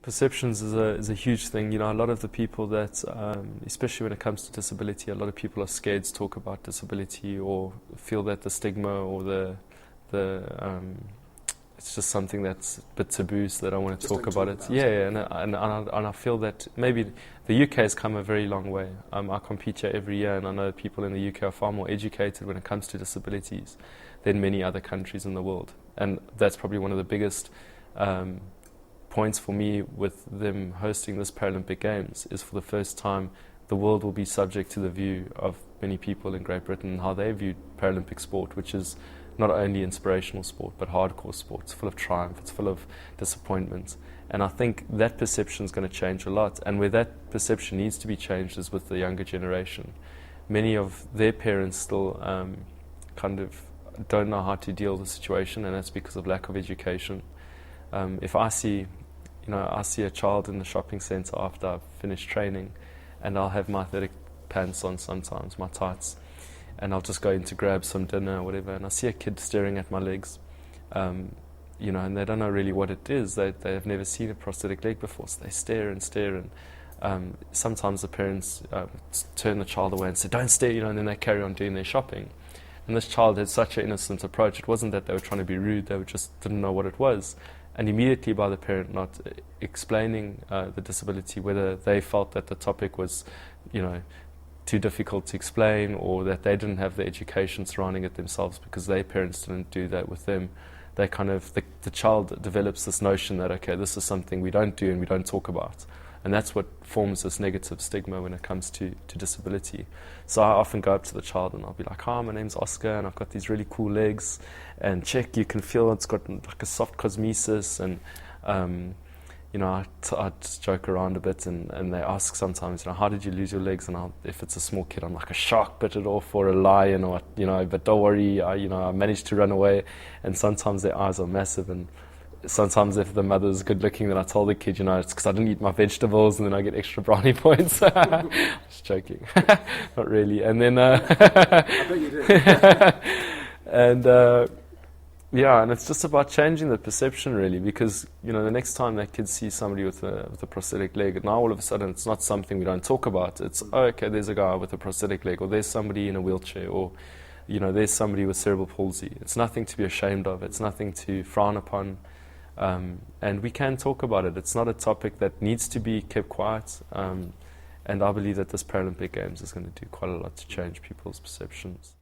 Perceptions is a huge thing. A lot of the people that, especially when it comes to disability, a lot of people are scared to talk about disability or feel that the stigma or the it's just something that's a bit taboo, so they don't want to talk about it. Yeah, and I feel that maybe the UK has come a very long way. I compete here every year, and I know people in the UK are far more educated when it comes to disabilities than many other countries in the world, and that's probably one of the biggest points for me with them hosting this Paralympic Games. Is for the first time the world will be subject to the view of many people in Great Britain and how they view Paralympic sport, which is not only inspirational sport but hardcore sport. It's full of triumph, it's full of disappointment, and I think that perception is going to change a lot. And where that perception needs to be changed is with the younger generation. Many of their parents still kind of don't know how to deal with the situation, and that's because of lack of education. If I see a child in the shopping centre after I've finished training, and I'll have my athletic pants on sometimes, my tights, and I'll just go in to grab some dinner or whatever, and I see a kid staring at my legs, and they don't know really what it is. They have never seen a prosthetic leg before, so they stare and stare, and sometimes the parents turn the child away and say, "Don't stare," and then they carry on doing their shopping. And this child had such an innocent approach. It wasn't that they were trying to be rude, they just didn't know what it was. And immediately by the parent not explaining the disability, whether they felt that the topic was, too difficult to explain, or that they didn't have the education surrounding it themselves because their parents didn't do that with them, they the child develops this notion that, okay, this is something we don't do and we don't talk about. And that's what forms this negative stigma when it comes to disability. So I often go up to the child and I'll be like, "Hi, my name's Oscar and I've got these really cool legs, and check, you can feel it's got like a soft cosmesis." And I just joke around a bit, and they ask sometimes, "How did you lose your legs?" And if it's a small kid, I'm like, "A shark bit it off, or a lion, or but don't worry, I managed to run away." And sometimes their eyes are massive, and sometimes if the mother's good looking, then I tell the kid, it's because I didn't eat my vegetables, and then I get extra brownie points. Just joking. Not really. And then I bet you did. and it's just about changing the perception, really, because the next time that kid sees somebody with a prosthetic leg, now all of a sudden it's not something we don't talk about. It's, oh, okay, there's a guy with a prosthetic leg, or there's somebody in a wheelchair, or there's somebody with cerebral palsy. It's nothing to be ashamed of. It's nothing to frown upon. And we can talk about it. It's not a topic that needs to be kept quiet. And I believe that this Paralympic Games is going to do quite a lot to change people's perceptions.